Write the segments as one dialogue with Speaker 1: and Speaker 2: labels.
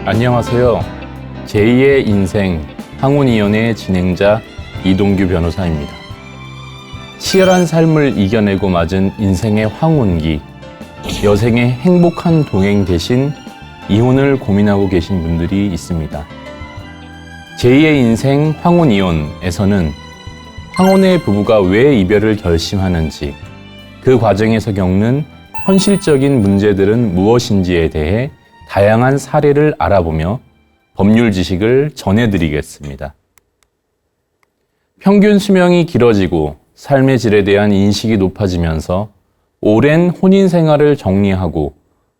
Speaker 1: 안녕하세요. 제2의 인생 황혼이혼의 진행자 이동규 변호사입니다. 치열한 삶을 이겨내고 맞은 인생의 황혼기, 여생의 행복한 동행 대신 이혼을 고민하고 계신 분들이 있습니다. 제2의 인생 황혼이혼에서는 황혼의 부부가 왜 이별을 결심하는지, 그 과정에서 겪는 현실적인 문제들은 무엇인지에 대해 다양한 사례를 알아보며 법률 지식을 전해드리겠습니다. 평균 수명이 길어지고 삶의 질에 대한 인식이 높아지면서 오랜 혼인 생활을 정리하고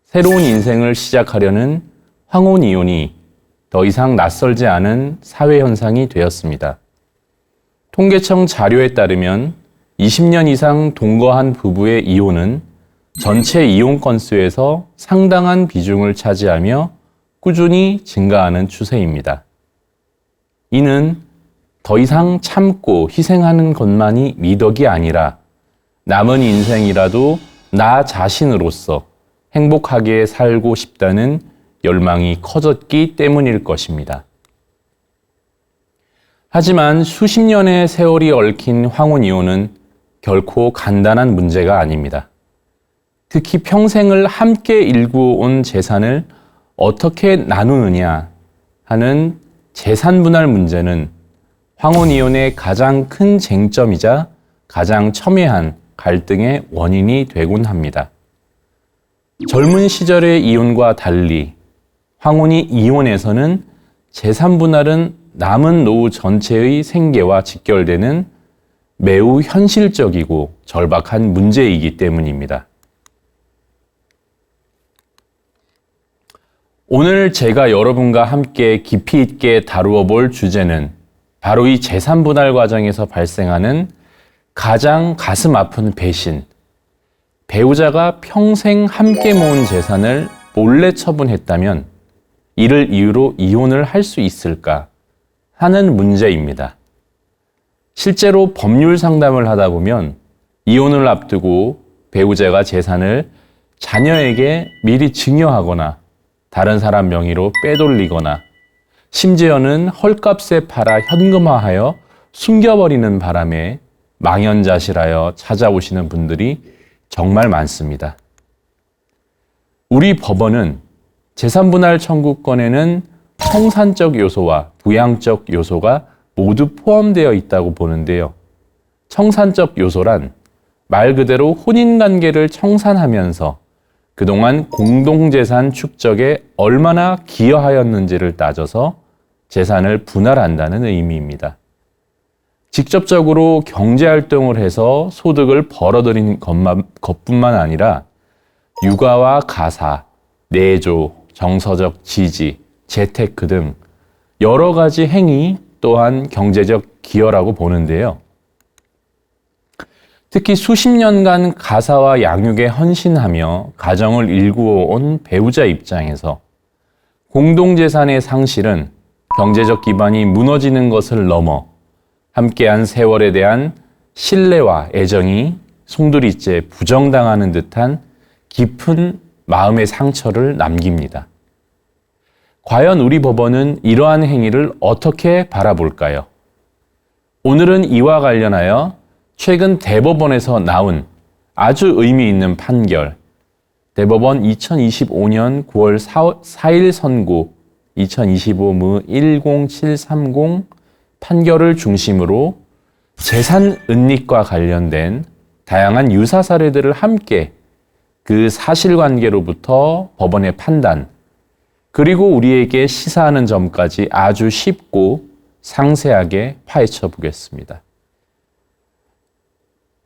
Speaker 1: 새로운 인생을 시작하려는 황혼이혼이 더 이상 낯설지 않은 사회 현상이 되었습니다. 통계청 자료에 따르면 20년 이상 동거한 부부의 이혼은 전체 이혼 건수에서 상당한 비중을 차지하며 꾸준히 증가하는 추세입니다. 이는 더 이상 참고 희생하는 것만이 미덕이 아니라 남은 인생이라도 나 자신으로서 행복하게 살고 싶다는 열망이 커졌기 때문일 것입니다. 하지만 수십 년의 세월이 얽힌 황혼이혼은 결코 간단한 문제가 아닙니다. 특히 평생을 함께 일구어 재산을 어떻게 나누느냐 하는 재산 분할 문제는 황혼이혼의 가장 큰 쟁점이자 가장 첨예한 갈등의 원인이 되곤 합니다. 젊은 시절의 이혼과 달리 황혼이 이혼에서는 재산 분할은 남은 노후 전체의 생계와 직결되는 매우 현실적이고 절박한 문제이기 때문입니다. 오늘 제가 여러분과 함께 깊이 있게 다루어 볼 주제는 바로 이 재산 분할 과정에서 발생하는 가장 가슴 아픈 배신, 배우자가 평생 함께 모은 재산을 몰래 처분했다면 이를 이유로 이혼을 할 수 있을까 하는 문제입니다. 실제로 법률 상담을 하다 보면 이혼을 앞두고 배우자가 재산을 자녀에게 미리 증여하거나 다른 사람 명의로 빼돌리거나 심지어는 헐값에 팔아 현금화하여 숨겨버리는 바람에 망연자실하여 찾아오시는 분들이 정말 많습니다. 우리 법원은 재산분할 청구권에는 청산적 요소와 부양적 요소가 모두 포함되어 있다고 보는데요. 청산적 요소란 말 그대로 혼인관계를 청산하면서 그동안 공동재산 축적에 얼마나 기여하였는지를 따져서 재산을 분할한다는 의미입니다. 직접적으로 경제활동을 해서 소득을 벌어들인 것뿐만 아니라 육아와 가사, 내조, 정서적 지지, 재테크 등 여러 가지 행위 또한 경제적 기여라고 보는데요. 특히 수십 년간 가사와 양육에 헌신하며 가정을 일구어 온 배우자 입장에서 공동재산의 상실은 경제적 기반이 무너지는 것을 넘어 함께한 세월에 대한 신뢰와 애정이 송두리째 부정당하는 듯한 깊은 마음의 상처를 남깁니다. 과연 우리 법원은 이러한 행위를 어떻게 바라볼까요? 오늘은 이와 관련하여 최근 대법원에서 나온 아주 의미 있는 판결, 대법원 2025년 9월 4일 선고 2025무 10730 판결을 중심으로 재산 은닉과 관련된 다양한 유사 사례들을 함께 그 사실관계로부터 법원의 판단, 그리고 우리에게 시사하는 점까지 아주 쉽고 상세하게 파헤쳐 보겠습니다.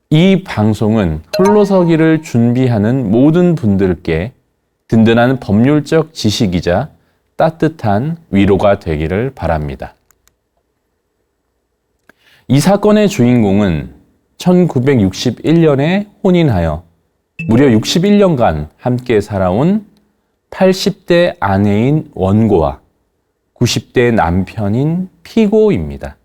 Speaker 1: 이 방송은 홀로서기를 준비하는 모든 분들께 든든한 법률적 지식이자 따뜻한 위로가 되기를 바랍니다. 이 사건의 주인공은 1961년에 혼인하여 무려 61년간 함께 살아온 80대 아내인 원고와 90대 남편인 피고입니다.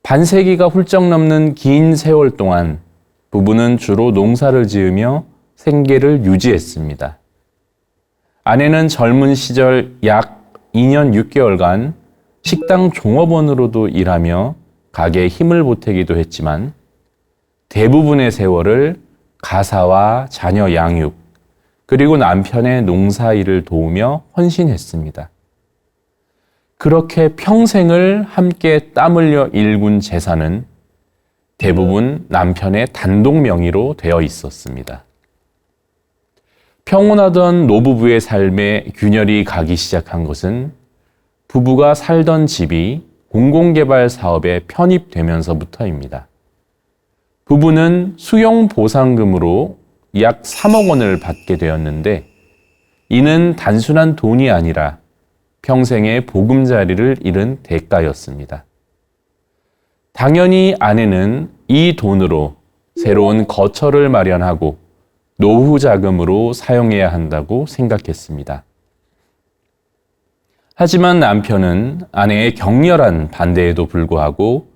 Speaker 1: 반세기가 훌쩍 넘는 긴 세월 동안 부부는 주로 농사를 지으며 생계를 유지했습니다. 아내는 젊은 시절 약 2년 6개월간 식당 종업원으로도 일하며 가게에 힘을 보태기도 했지만 대부분의 세월을 가사와 자녀 양육, 그리고 남편의 농사일을 도우며 헌신했습니다. 그렇게 평생을 함께 땀 흘려 일군 재산은 대부분 남편의 단독 명의로 되어 있었습니다. 평온하던 노부부의 삶에 균열이 가기 시작한 것은 부부가 살던 집이 공공개발 사업에 편입되면서부터입니다. 부부는 수용 보상금으로 약 3억 원을 받게 되었는데 이는 단순한 돈이 아니라 평생의 보금자리를 잃은 대가였습니다. 당연히 아내는 이 돈으로 새로운 거처를 마련하고 노후 자금으로 사용해야 한다고 생각했습니다. 하지만 남편은 아내의 격렬한 반대에도 불구하고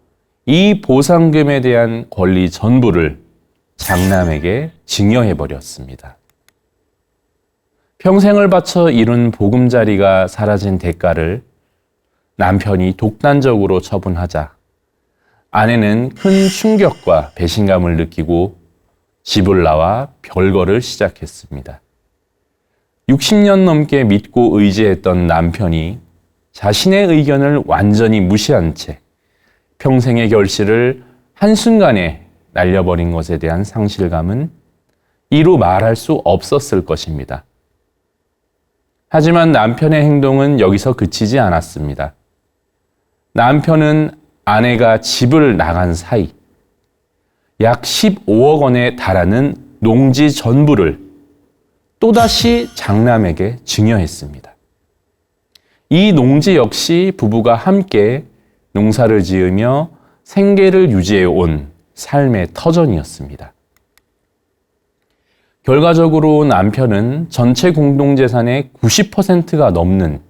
Speaker 1: 이 보상금에 대한 권리 전부를 장남에게 증여해버렸습니다. 평생을 바쳐 이룬 보금자리가 사라진 대가를 남편이 독단적으로 처분하자 아내는 큰 충격과 배신감을 느끼고 집을 나와 별거를 시작했습니다. 60년 넘게 믿고 의지했던 남편이 자신의 의견을 완전히 무시한 채 평생의 결실을 한순간에 날려버린 것에 대한 상실감은 이루 말할 수 없었을 것입니다. 하지만 남편의 행동은 여기서 그치지 않았습니다. 남편은 아내가 집을 나간 사이 약 15억 원에 달하는 농지 전부를 또다시 장남에게 증여했습니다. 이 농지 역시 부부가 함께 농사를 지으며 생계를 유지해 온 삶의 터전이었습니다. 결과적으로 남편은 전체 공동재산의 90%가 넘는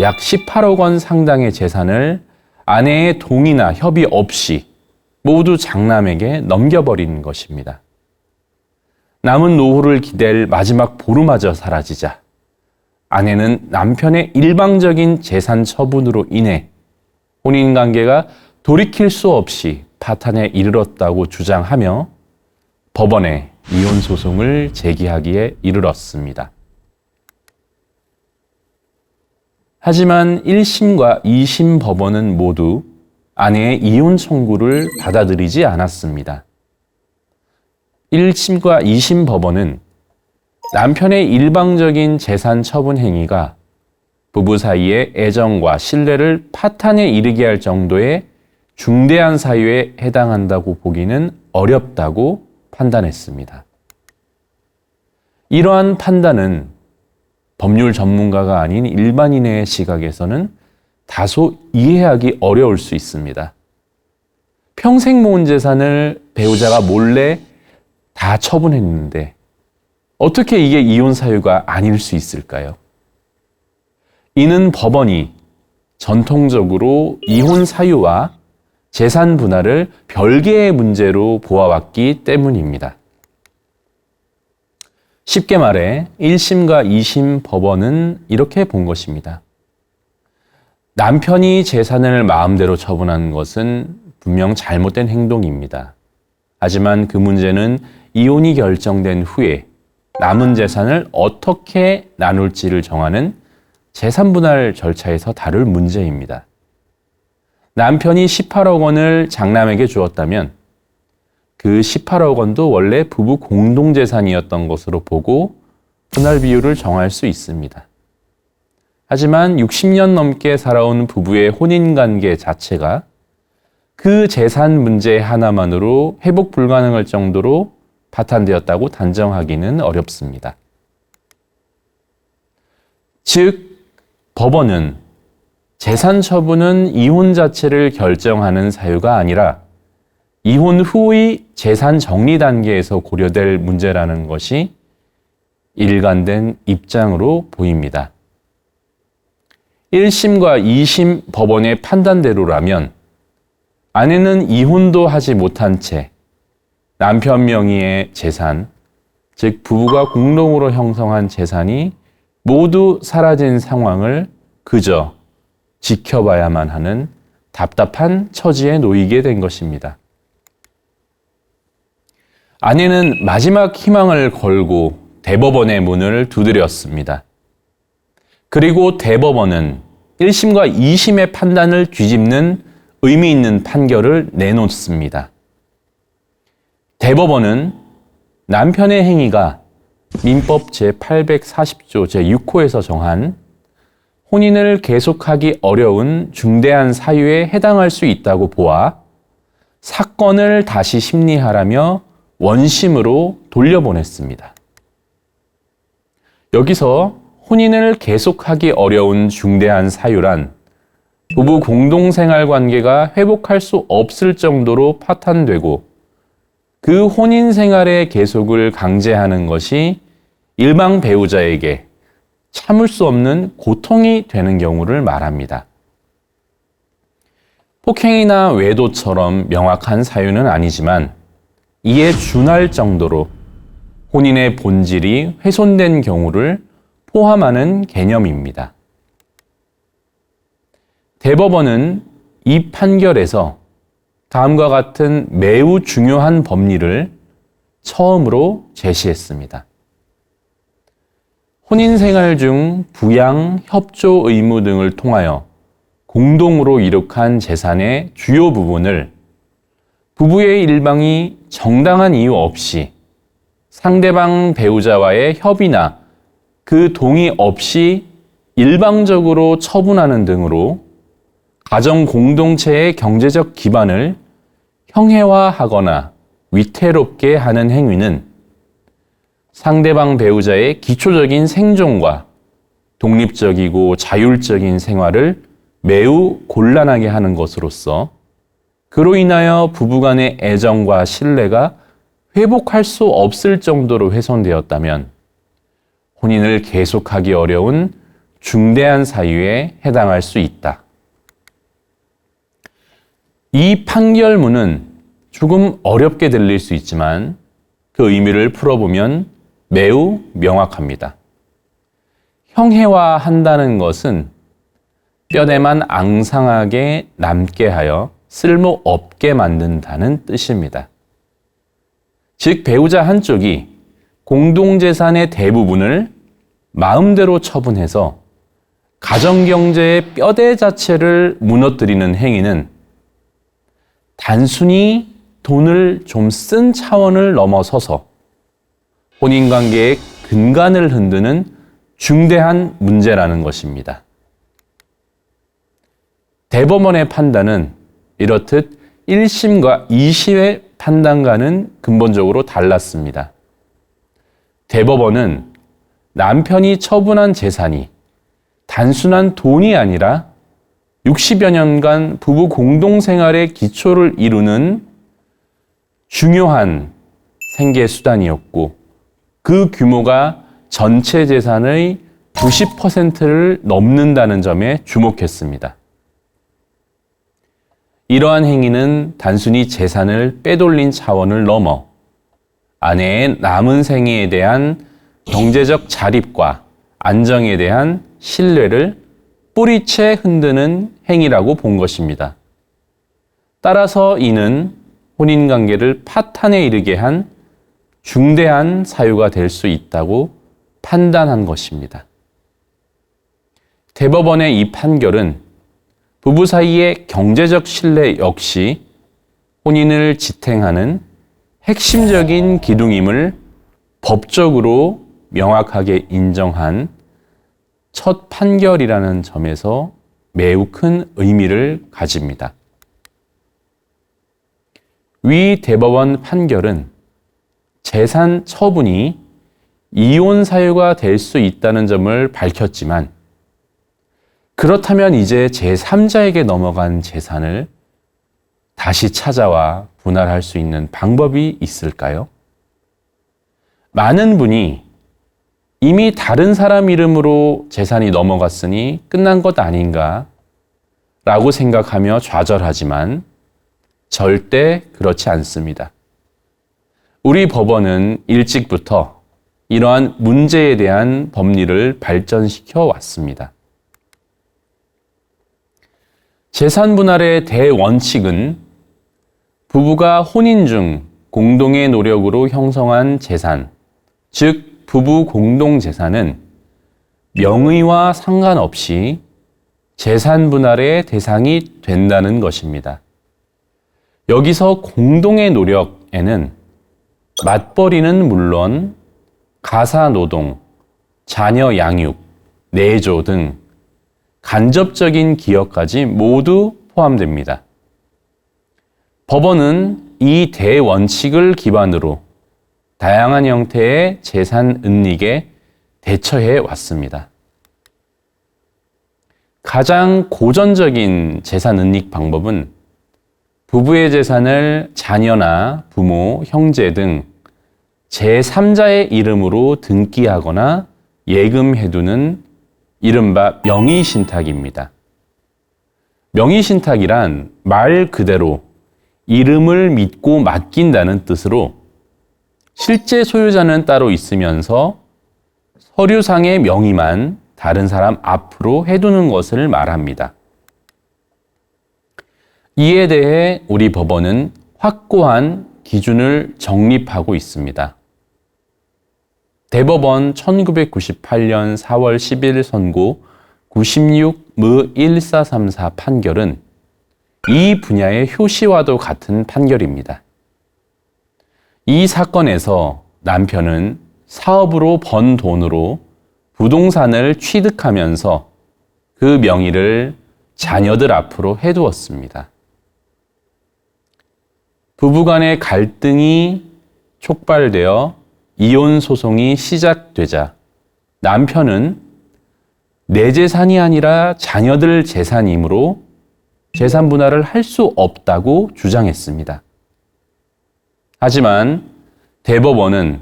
Speaker 1: 약 18억 원 상당의 재산을 아내의 동의나 협의 없이 모두 장남에게 넘겨버린 것입니다. 남은 노후를 기댈 마지막 보루마저 사라지자 아내는 남편의 일방적인 재산 처분으로 인해 혼인관계가 돌이킬 수 없이 파탄에 이르렀다고 주장하며 법원에 이혼 소송을 제기하기에 이르렀습니다. 하지만 1심과 2심 법원은 모두 아내의 이혼 청구를 받아들이지 않았습니다. 1심과 2심 법원은 남편의 일방적인 재산 처분 행위가 부부 사이의 애정과 신뢰를 파탄에 이르게 할 정도의 중대한 사유에 해당한다고 보기는 어렵다고 판단했습니다. 이러한 판단은 법률 전문가가 아닌 일반인의 시각에서는 다소 이해하기 어려울 수 있습니다. 평생 모은 재산을 배우자가 몰래 다 처분했는데 어떻게 이게 이혼 사유가 아닐 수 있을까요? 이는 법원이 전통적으로 이혼 사유와 재산 분할을 별개의 문제로 보아왔기 때문입니다. 쉽게 말해 1심과 2심 법원은 이렇게 본 것입니다. 남편이 재산을 마음대로 처분한 것은 분명 잘못된 행동입니다. 하지만 그 문제는 이혼이 결정된 후에 남은 재산을 어떻게 나눌지를 정하는 재산분할 절차에서 다룰 문제입니다. 남편이 18억 원을 장남에게 주었다면 그 18억 원도 원래 부부 공동재산이었던 것으로 보고 분할 비율을 정할 수 있습니다. 하지만 60년 넘게 살아온 부부의 혼인관계 자체가 그 재산 문제 하나만으로 회복 불가능할 정도로 파탄되었다고 단정하기는 어렵습니다. 즉, 법원은 재산 처분은 이혼 자체를 결정하는 사유가 아니라 이혼 후의 재산 정리 단계에서 고려될 문제라는 것이 일관된 입장으로 보입니다. 1심과 2심 법원의 판단대로라면 아내는 이혼도 하지 못한 채 남편 명의의 재산, 즉 부부가 공동으로 형성한 재산이 모두 사라진 상황을 그저 지켜봐야만 하는 답답한 처지에 놓이게 된 것입니다. 아내는 마지막 희망을 걸고 대법원의 문을 두드렸습니다. 그리고 대법원은 1심과 2심의 판단을 뒤집는 의미 있는 판결을 내놓습니다. 대법원은 남편의 행위가 민법 제840조 제6호에서 정한 혼인을 계속하기 어려운 중대한 사유에 해당할 수 있다고 보아 사건을 다시 심리하라며 원심으로 돌려보냈습니다. 여기서 혼인을 계속하기 어려운 중대한 사유란 부부 공동생활 관계가 회복할 수 없을 정도로 파탄되고 그 혼인 생활의 계속을 강제하는 것이 일방 배우자에게 참을 수 없는 고통이 되는 경우를 말합니다. 폭행이나 외도처럼 명확한 사유는 아니지만 이에 준할 정도로 혼인의 본질이 훼손된 경우를 포함하는 개념입니다. 대법원은 이 판결에서 다음과 같은 매우 중요한 법리를 처음으로 제시했습니다. 혼인생활 중 부양, 협조 의무 등을 통하여 공동으로 이룩한 재산의 주요 부분을 부부의 일방이 정당한 이유 없이 상대방 배우자와의 협의나 그 동의 없이 일방적으로 처분하는 등으로 가정 공동체의 경제적 기반을 형해화하거나 위태롭게 하는 행위는 상대방 배우자의 기초적인 생존과 독립적이고 자율적인 생활을 매우 곤란하게 하는 것으로서 그로 인하여 부부간의 애정과 신뢰가 회복할 수 없을 정도로 훼손되었다면 혼인을 계속하기 어려운 중대한 사유에 해당할 수 있다. 이 판결문은 조금 어렵게 들릴 수 있지만 그 의미를 풀어보면 매우 명확합니다. 형해화한다는 것은 뼈대만 앙상하게 남게 하여 쓸모없게 만든다는 뜻입니다. 즉 배우자 한쪽이 공동재산의 대부분을 마음대로 처분해서 가정경제의 뼈대 자체를 무너뜨리는 행위는 단순히 돈을 좀 쓴 차원을 넘어서서 혼인관계의 근간을 흔드는 중대한 문제라는 것입니다. 대법원의 판단은 이렇듯 1심과 2심의 판단과는 근본적으로 달랐습니다. 대법원은 남편이 처분한 재산이 단순한 돈이 아니라 60여 년간 부부 공동생활의 기초를 이루는 중요한 생계수단이었고 그 규모가 전체 재산의 90%를 넘는다는 점에 주목했습니다. 이러한 행위는 단순히 재산을 빼돌린 차원을 넘어 아내의 남은 생애에 대한 경제적 자립과 안정에 대한 신뢰를 뿌리채 흔드는 행위라고 본 것입니다. 따라서 이는 혼인관계를 파탄에 이르게 한 중대한 사유가 될 수 있다고 판단한 것입니다. 대법원의 이 판결은 부부 사이의 경제적 신뢰 역시 혼인을 지탱하는 핵심적인 기둥임을 법적으로 명확하게 인정한 첫 판결이라는 점에서 매우 큰 의미를 가집니다. 위 대법원 판결은 재산 처분이 이혼 사유가 될 수 있다는 점을 밝혔지만 그렇다면 이제 제3자에게 넘어간 재산을 다시 찾아와 분할할 수 있는 방법이 있을까요? 많은 분이 이미 다른 사람 이름으로 재산이 넘어갔으니 끝난 것 아닌가 라고 생각하며 좌절하지만 절대 그렇지 않습니다. 우리 법원은 일찍부터 이러한 문제에 대한 법리를 발전시켜 왔습니다. 재산 분할의 대원칙은 부부가 혼인 중 공동의 노력으로 형성한 재산, 즉 부부 공동재산은 명의와 상관없이 재산 분할의 대상이 된다는 것입니다. 여기서 공동의 노력에는 맞벌이는 물론 가사노동, 자녀 양육, 내조 등 간접적인 기여까지 모두 포함됩니다. 법원은 이 대원칙을 기반으로 다양한 형태의 재산 은닉에 대처해 왔습니다. 가장 고전적인 재산 은닉 방법은 부부의 재산을 자녀나 부모, 형제 등 제3자의 이름으로 등기하거나 예금해두는 이른바 명의신탁입니다. 명의신탁이란 말 그대로 이름을 믿고 맡긴다는 뜻으로 실제 소유자는 따로 있으면서 서류상의 명의만 다른 사람 앞으로 해두는 것을 말합니다. 이에 대해 우리 법원은 확고한 기준을 정립하고 있습니다. 대법원 1998년 4월 10일 선고 96무1434 판결은 이 분야의 효시와도 같은 판결입니다. 이 사건에서 남편은 사업으로 번 돈으로 부동산을 취득하면서 그 명의를 자녀들 앞으로 해두었습니다. 부부간의 갈등이 촉발되어 이혼 소송이 시작되자 남편은 내 재산이 아니라 자녀들 재산이므로 재산 분할을 할 수 없다고 주장했습니다. 하지만 대법원은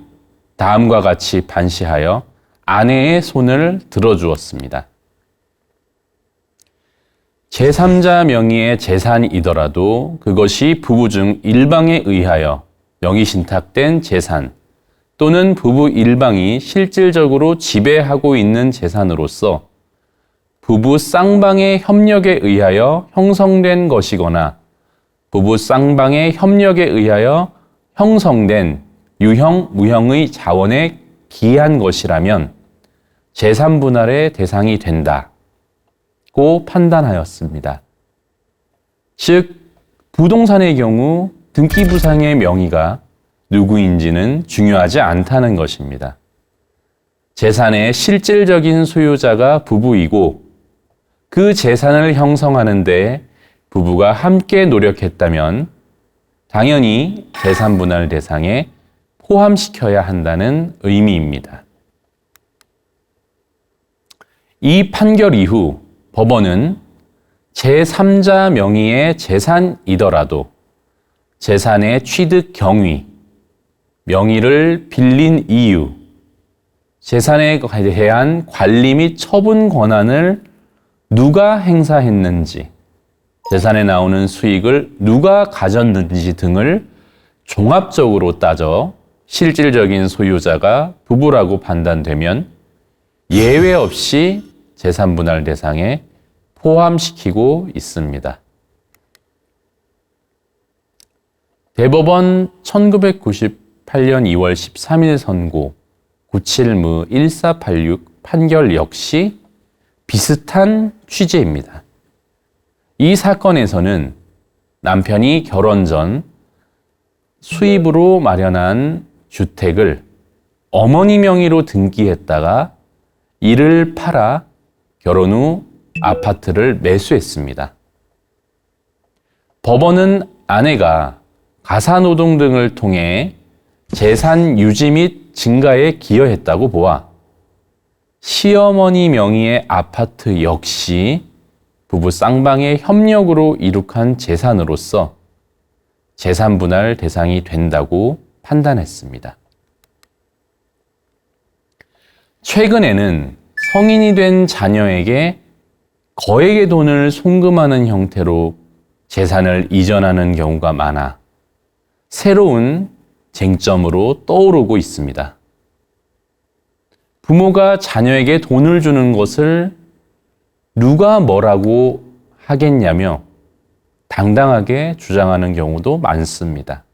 Speaker 1: 다음과 같이 판시하여 아내의 손을 들어주었습니다. 제3자 명의의 재산이더라도 그것이 부부 중 일방에 의하여 명의신탁된 재산 또는 부부 일방이 실질적으로 지배하고 있는 재산으로서 부부 쌍방의 협력에 의하여 형성된 것이거나 부부 쌍방의 협력에 의하여 형성된 유형, 무형의 자원에 기한 것이라면 재산 분할의 대상이 된다고 판단하였습니다. 즉, 부동산의 경우 등기부상의 명의가 누구인지는 중요하지 않다는 것입니다. 재산의 실질적인 소유자가 부부이고 그 재산을 형성하는 데 부부가 함께 노력했다면 당연히 재산 분할 대상에 포함시켜야 한다는 의미입니다. 이 판결 이후 법원은 제3자 명의의 재산이더라도 재산의 취득 경위, 명의를 빌린 이유, 재산에 대한 관리 및 처분 권한을 누가 행사했는지, 재산에 나오는 수익을 누가 가졌는지 등을 종합적으로 따져 실질적인 소유자가 부부라고 판단되면 예외 없이 재산 분할 대상에 포함시키고 있습니다. 대법원 1998년 2월 13일 선고 97무1486 판결 역시 비슷한 취지입니다. 이 사건에서는 남편이 결혼 전 수입으로 마련한 주택을 어머니 명의로 등기했다가 이를 팔아 결혼 후 아파트를 매수했습니다. 법원은 아내가 가사노동 등을 통해 재산 유지 및 증가에 기여했다고 보아 시어머니 명의의 아파트 역시 부부 쌍방의 협력으로 이룩한 재산으로서 재산 분할 대상이 된다고 판단했습니다. 최근에는 성인이 된 자녀에게 거액의 돈을 송금하는 형태로 재산을 이전하는 경우가 많아 새로운 쟁점으로 떠오르고 있습니다. 부모가 자녀에게 돈을 주는 것을 누가 뭐라고 하겠냐며 당당하게 주장하는 경우도 많습니다.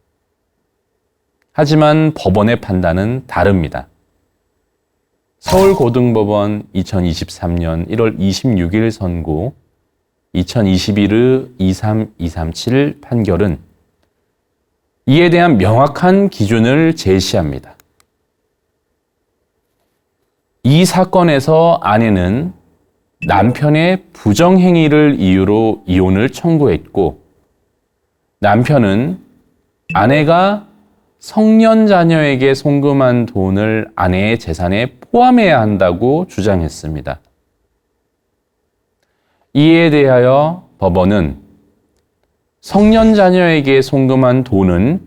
Speaker 1: 하지만 법원의 판단은 다릅니다. 서울고등법원 2023년 1월 26일 선고 2021의 23237 판결은 이에 대한 명확한 기준을 제시합니다. 이 사건에서 아내는 남편의 부정행위를 이유로 이혼을 청구했고, 남편은 아내가 성년 자녀에게 송금한 돈을 아내의 재산에 포함해야 한다고 주장했습니다. 이에 대하여 법원은 성년 자녀에게 송금한 돈은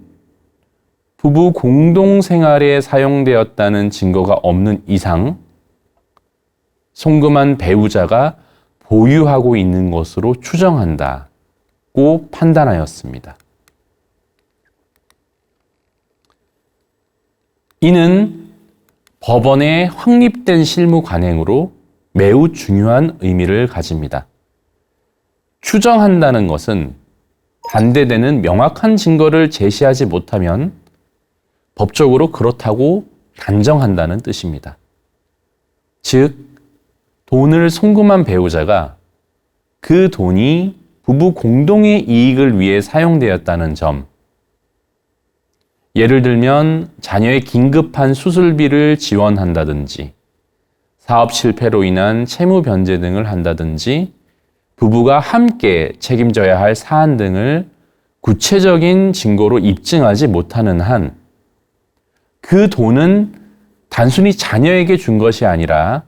Speaker 1: 부부 공동생활에 사용되었다는 증거가 없는 이상 송금한 배우자가 보유하고 있는 것으로 추정한다고 판단하였습니다. 이는 법원의 확립된 실무 관행으로 매우 중요한 의미를 가집니다. 추정한다는 것은 반대되는 명확한 증거를 제시하지 못하면 법적으로 그렇다고 단정한다는 뜻입니다. 즉, 돈을 송금한 배우자가 그 돈이 부부 공동의 이익을 위해 사용되었다는 점, 예를 들면 자녀의 긴급한 수술비를 지원한다든지, 사업 실패로 인한 채무 변제 등을 한다든지, 부부가 함께 책임져야 할 사안 등을 구체적인 증거로 입증하지 못하는 한, 그 돈은 단순히 자녀에게 준 것이 아니라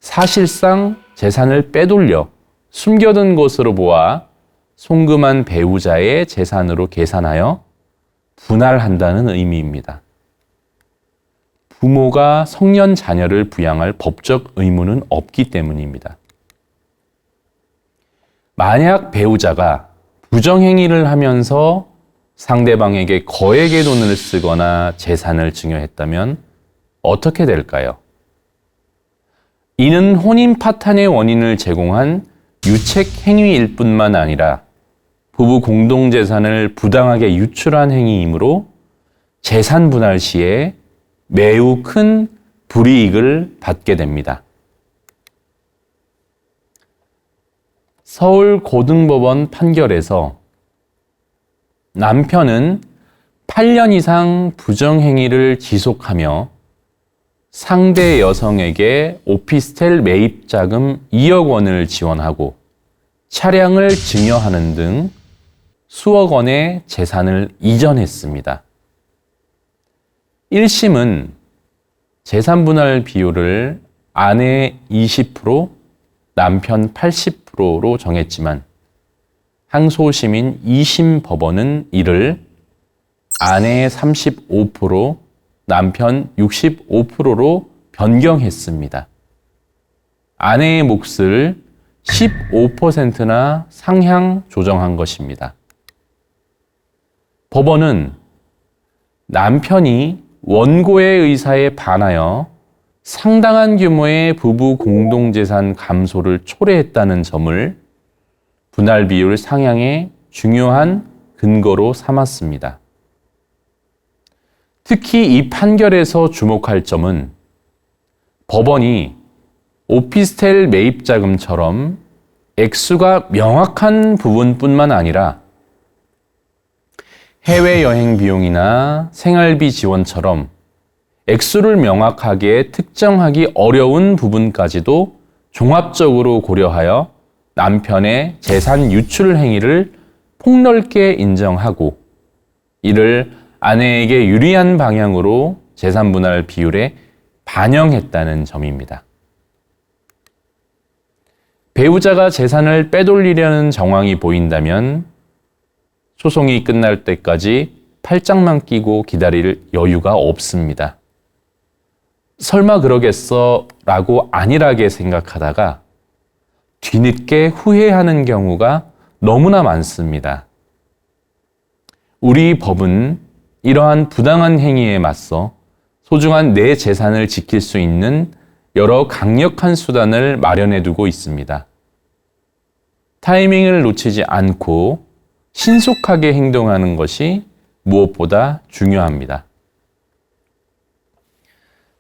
Speaker 1: 사실상 재산을 빼돌려 숨겨둔 것으로 보아 송금한 배우자의 재산으로 계산하여 분할한다는 의미입니다. 부모가 성년 자녀를 부양할 법적 의무는 없기 때문입니다. 만약 배우자가 부정행위를 하면서 상대방에게 거액의 돈을 쓰거나 재산을 증여했다면 어떻게 될까요? 이는 혼인 파탄의 원인을 제공한 유책 행위일 뿐만 아니라 부부 공동재산을 부당하게 유출한 행위이므로 재산 분할 시에 매우 큰 불이익을 받게 됩니다. 서울고등법원 판결에서 남편은 8년 이상 부정행위를 지속하며 상대 여성에게 오피스텔 매입 자금 2억 원을 지원하고 차량을 증여하는 등 수억 원의 재산을 이전했습니다. 1심은 재산 분할 비율을 아내 20%, 남편 80%로 정했지만 항소심인 2심 법원은 이를 아내의 35%, 남편 65%로 변경했습니다. 아내의 몫을 15%나 상향 조정한 것입니다. 법원은 남편이 원고의 의사에 반하여 상당한 규모의 부부 공동재산 감소를 초래했다는 점을 분할 비율 상향의 중요한 근거로 삼았습니다. 특히 이 판결에서 주목할 점은 법원이 오피스텔 매입 자금처럼 액수가 명확한 부분뿐만 아니라 해외여행 비용이나 생활비 지원처럼 액수를 명확하게 특정하기 어려운 부분까지도 종합적으로 고려하여 남편의 재산 유출 행위를 폭넓게 인정하고 이를 아내에게 유리한 방향으로 재산 분할 비율에 반영했다는 점입니다. 배우자가 재산을 빼돌리려는 정황이 보인다면 소송이 끝날 때까지 팔짱만 끼고 기다릴 여유가 없습니다. 설마 그러겠어 라고 안일하게 생각하다가 뒤늦게 후회하는 경우가 너무나 많습니다. 우리 법은 이러한 부당한 행위에 맞서 소중한 내 재산을 지킬 수 있는 여러 강력한 수단을 마련해 두고 있습니다. 타이밍을 놓치지 않고 신속하게 행동하는 것이 무엇보다 중요합니다.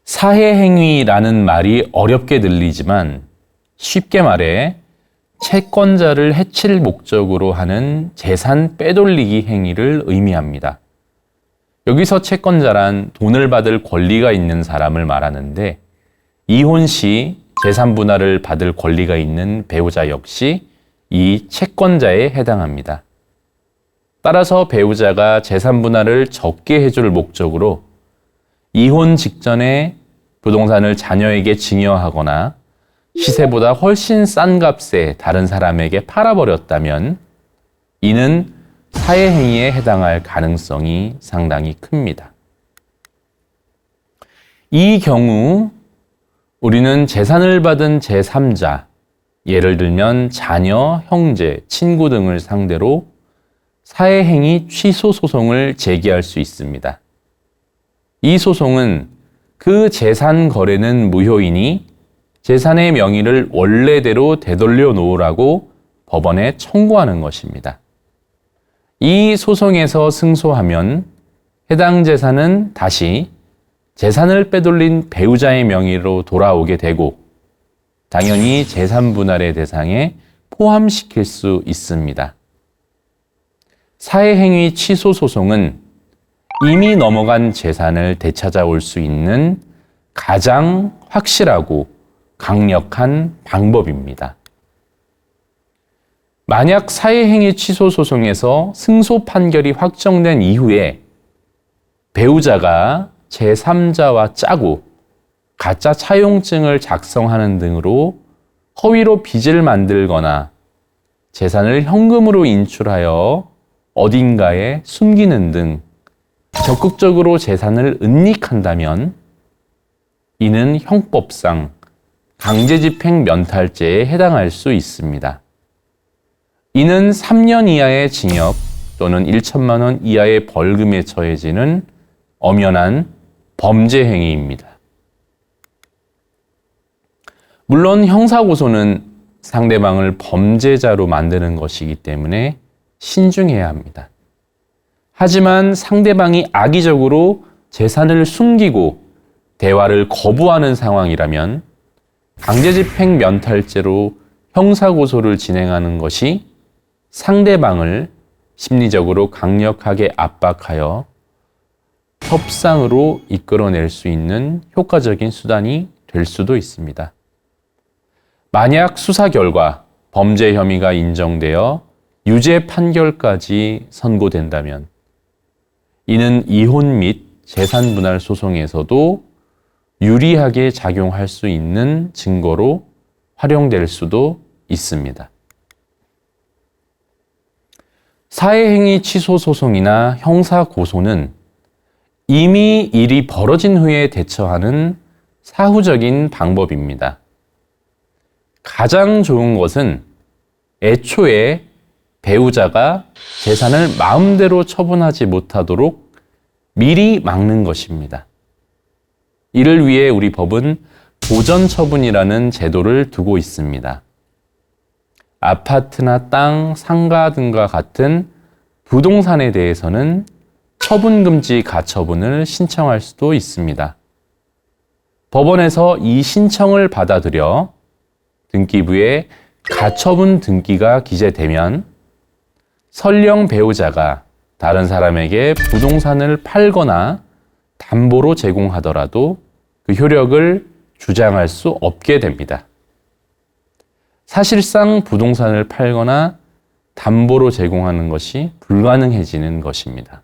Speaker 1: 사해행위라는 말이 어렵게 들리지만 쉽게 말해 채권자를 해칠 목적으로 하는 재산 빼돌리기 행위를 의미합니다. 여기서 채권자란 돈을 받을 권리가 있는 사람을 말하는데 이혼 시 재산 분할을 받을 권리가 있는 배우자 역시 이 채권자에 해당합니다. 따라서 배우자가 재산 분할을 적게 해줄 목적으로 이혼 직전에 부동산을 자녀에게 증여하거나 시세보다 훨씬 싼 값에 다른 사람에게 팔아버렸다면 이는 사해행위에 해당할 가능성이 상당히 큽니다. 이 경우 우리는 재산을 받은 제3자, 예를 들면 자녀, 형제, 친구 등을 상대로 사해행위 취소 소송을 제기할 수 있습니다. 이 소송은 그 재산 거래는 무효이니 재산의 명의를 원래대로 되돌려 놓으라고 법원에 청구하는 것입니다. 이 소송에서 승소하면 해당 재산은 다시 재산을 빼돌린 배우자의 명의로 돌아오게 되고 당연히 재산 분할의 대상에 포함시킬 수 있습니다. 사해행위 취소 소송은 이미 넘어간 재산을 되찾아올 수 있는 가장 확실하고 강력한 방법입니다. 만약 사해행위 취소 소송에서 승소 판결이 확정된 이후에 배우자가 제3자와 짜고 가짜 차용증을 작성하는 등으로 허위로 빚을 만들거나 재산을 현금으로 인출하여 어딘가에 숨기는 등 적극적으로 재산을 은닉한다면 이는 형법상 강제집행 면탈죄에 해당할 수 있습니다. 이는 3년 이하의 징역 또는 1천만 원 이하의 벌금에 처해지는 엄연한 범죄 행위입니다. 물론 형사고소는 상대방을 범죄자로 만드는 것이기 때문에 신중해야 합니다. 하지만 상대방이 악의적으로 재산을 숨기고 대화를 거부하는 상황이라면 강제집행 면탈죄로 형사고소를 진행하는 것이 상대방을 심리적으로 강력하게 압박하여 협상으로 이끌어낼 수 있는 효과적인 수단이 될 수도 있습니다. 만약 수사 결과 범죄 혐의가 인정되어 유죄 판결까지 선고된다면 이는 이혼 및 재산 분할 소송에서도 유리하게 작용할 수 있는 증거로 활용될 수도 있습니다. 사해행위 취소 소송이나 형사 고소는 이미 일이 벌어진 후에 대처하는 사후적인 방법입니다. 가장 좋은 것은 애초에 배우자가 재산을 마음대로 처분하지 못하도록 미리 막는 것입니다. 이를 위해 우리 법은 보전처분이라는 제도를 두고 있습니다. 아파트나 땅, 상가 등과 같은 부동산에 대해서는 처분금지 가처분을 신청할 수도 있습니다. 법원에서 이 신청을 받아들여 등기부에 가처분 등기가 기재되면 설령 배우자가 다른 사람에게 부동산을 팔거나 담보로 제공하더라도 그 효력을 주장할 수 없게 됩니다. 사실상 부동산을 팔거나 담보로 제공하는 것이 불가능해지는 것입니다.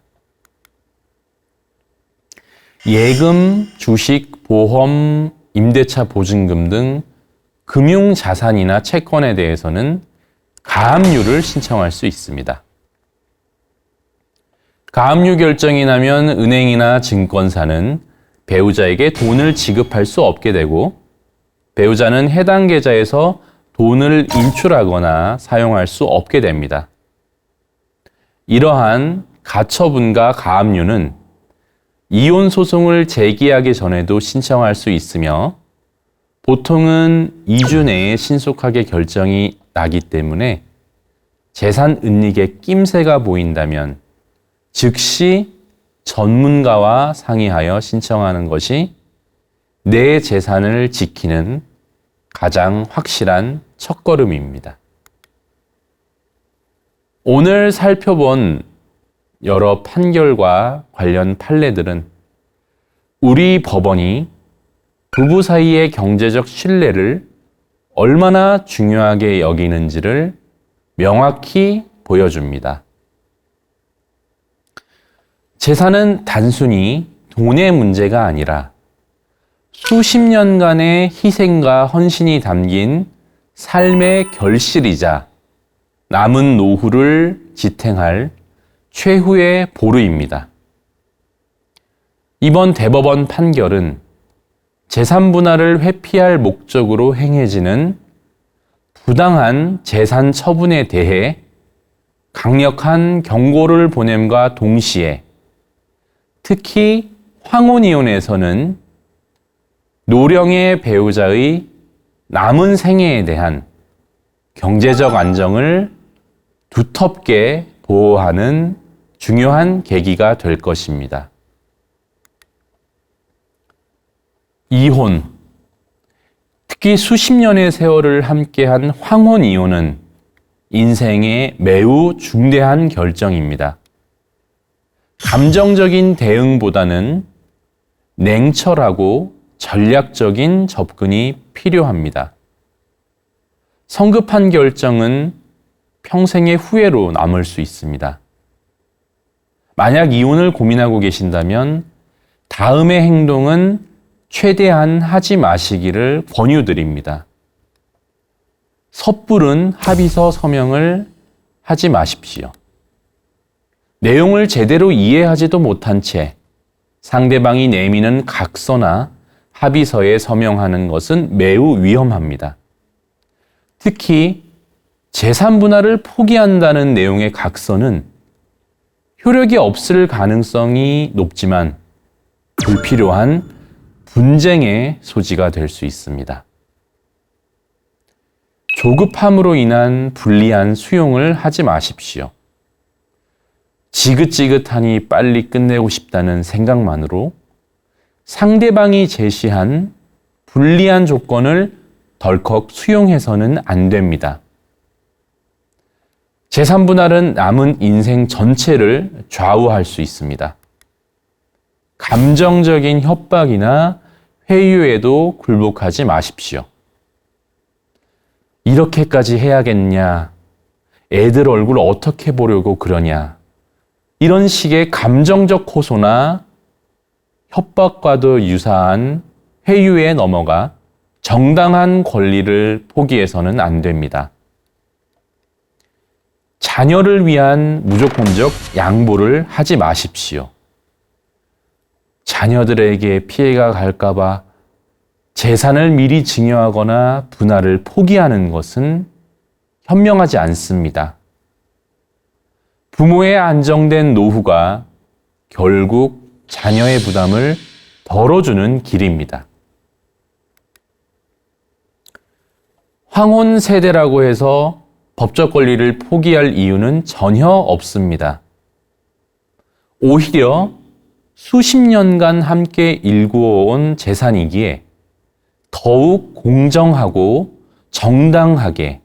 Speaker 1: 예금, 주식, 보험, 임대차 보증금 등 금융자산이나 채권에 대해서는 가압류를 신청할 수 있습니다. 가압류 결정이 나면 은행이나 증권사는 배우자에게 돈을 지급할 수 없게 되고 배우자는 해당 계좌에서 돈을 인출하거나 사용할 수 없게 됩니다. 이러한 가처분과 가압류는 이혼 소송을 제기하기 전에도 신청할 수 있으며 보통은 2주 내에 신속하게 결정이 나기 때문에 재산 은닉에 낌새가 보인다면 즉시 전문가와 상의하여 신청하는 것이 내 재산을 지키는 가장 확실한 첫걸음입니다. 오늘 살펴본 여러 판결과 관련 판례들은 우리 법원이 부부 사이의 경제적 신뢰를 얼마나 중요하게 여기는지를 명확히 보여줍니다. 재산은 단순히 돈의 문제가 아니라 수십 년간의 희생과 헌신이 담긴 삶의 결실이자 남은 노후를 지탱할 최후의 보루입니다. 이번 대법원 판결은 재산 분할을 회피할 목적으로 행해지는 부당한 재산 처분에 대해 강력한 경고를 보냄과 동시에 특히 황혼이혼에서는 노령의 배우자의 남은 생애에 대한 경제적 안정을 두텁게 보호하는 중요한 계기가 될 것입니다. 이혼, 특히 수십 년의 세월을 함께한 황혼이혼은 인생의 매우 중대한 결정입니다. 감정적인 대응보다는 냉철하고 전략적인 접근이 필요합니다. 성급한 결정은 평생의 후회로 남을 수 있습니다. 만약 이혼을 고민하고 계신다면 다음의 행동은 최대한 하지 마시기를 권유드립니다. 섣부른 합의서 서명을 하지 마십시오. 내용을 제대로 이해하지도 못한 채 상대방이 내미는 각서나 합의서에 서명하는 것은 매우 위험합니다. 특히 재산 분할을 포기한다는 내용의 각서는 효력이 없을 가능성이 높지만 불필요한 분쟁의 소지가 될 수 있습니다. 조급함으로 인한 불리한 수용을 하지 마십시오. 지긋지긋하니 빨리 끝내고 싶다는 생각만으로 상대방이 제시한 불리한 조건을 덜컥 수용해서는 안 됩니다. 재산 분할은 남은 인생 전체를 좌우할 수 있습니다. 감정적인 협박이나 회유에도 굴복하지 마십시오. 이렇게까지 해야겠냐? 애들 얼굴 어떻게 보려고 그러냐? 이런 식의 감정적 호소나 협박과도 유사한 회유에 넘어가 정당한 권리를 포기해서는 안 됩니다. 자녀를 위한 무조건적 양보를 하지 마십시오. 자녀들에게 피해가 갈까봐 재산을 미리 증여하거나 분할을 포기하는 것은 현명하지 않습니다. 부모의 안정된 노후가 결국 자녀의 부담을 덜어주는 길입니다. 황혼 세대라고 해서 법적 권리를 포기할 이유는 전혀 없습니다. 오히려 수십 년간 함께 일구어온 재산이기에 더욱 공정하고 정당하게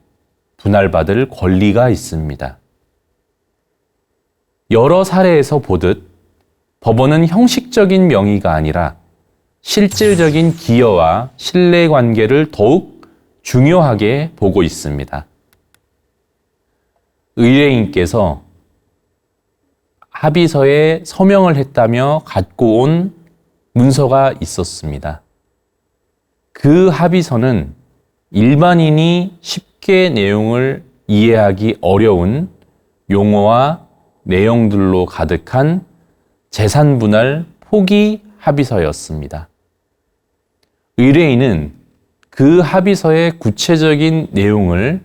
Speaker 1: 분할받을 권리가 있습니다. 여러 사례에서 보듯 법원은 형식적인 명의가 아니라 실질적인 기여와 신뢰관계를 더욱 중요하게 보고 있습니다. 의뢰인께서 합의서에 서명을 했다며 갖고 온 문서가 있었습니다. 그 합의서는 일반인이 쉽게 내용을 이해하기 어려운 용어와 내용들로 가득한 재산 분할 포기 합의서였습니다. 의뢰인은 그 합의서의 구체적인 내용을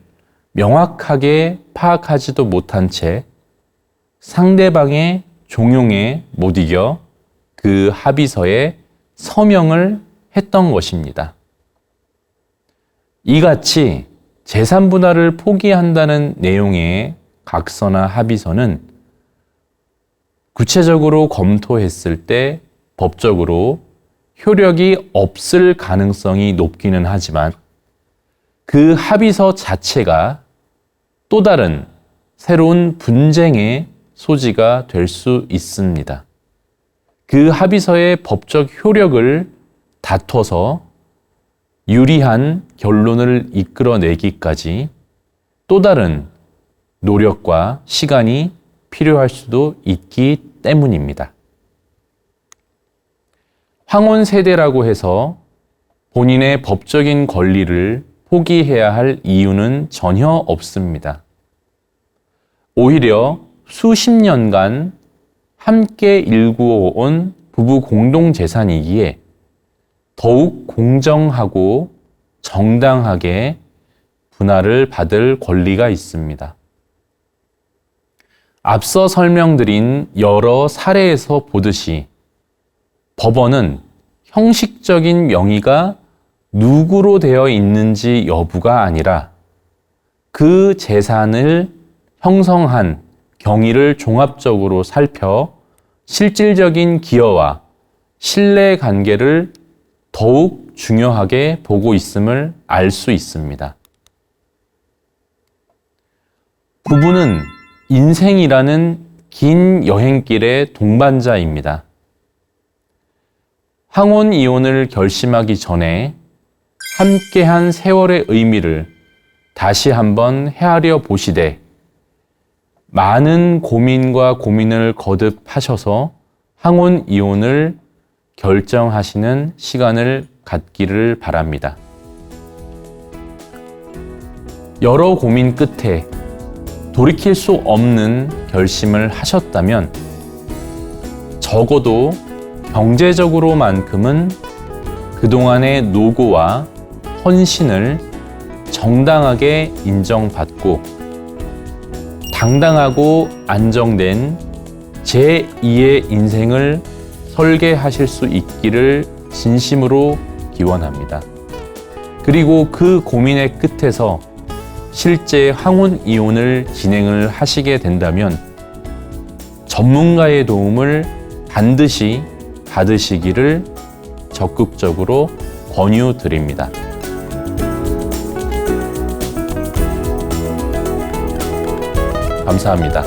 Speaker 1: 명확하게 파악하지도 못한 채 상대방의 종용에 못 이겨 그 합의서에 서명을 했던 것입니다. 이같이 재산 분할을 포기한다는 내용의 각서나 합의서는 구체적으로 검토했을 때 법적으로 효력이 없을 가능성이 높기는 하지만 그 합의서 자체가 또 다른 새로운 분쟁의 소지가 될 수 있습니다. 그 합의서의 법적 효력을 다퉈서 유리한 결론을 이끌어내기까지 또 다른 노력과 시간이 필요할 수도 있기 때문입니다. 황혼 세대라고 해서 본인의 법적인 권리를 포기해야 할 이유는 전혀 없습니다. 오히려 수십 년간 함께 일구어 온 부부 공동재산이기에 더욱 공정하고 정당하게 분할을 받을 권리가 있습니다. 앞서 설명드린 여러 사례에서 보듯이 법원은 형식적인 명의가 누구로 되어 있는지 여부가 아니라 그 재산을 형성한 경위를 종합적으로 살펴 실질적인 기여와 신뢰 관계를 더욱 중요하게 보고 있음을 알 수 있습니다. 부부는 인생이라는 긴 여행길의 동반자입니다. 황혼 이혼을 결심하기 전에 함께한 세월의 의미를 다시 한번 헤아려 보시되 많은 고민과 고민을 거듭하셔서 황혼 이혼을 결정하시는 시간을 갖기를 바랍니다. 여러 고민 끝에 돌이킬 수 없는 결심을 하셨다면 적어도 경제적으로만큼은 그동안의 노고와 헌신을 정당하게 인정받고 당당하고 안정된 제2의 인생을 설계하실 수 있기를 진심으로 기원합니다. 그리고 그 고민의 끝에서 실제 황혼 이혼을 진행을 하시게 된다면 전문가의 도움을 반드시 받으시기를 적극적으로 권유드립니다. 감사합니다.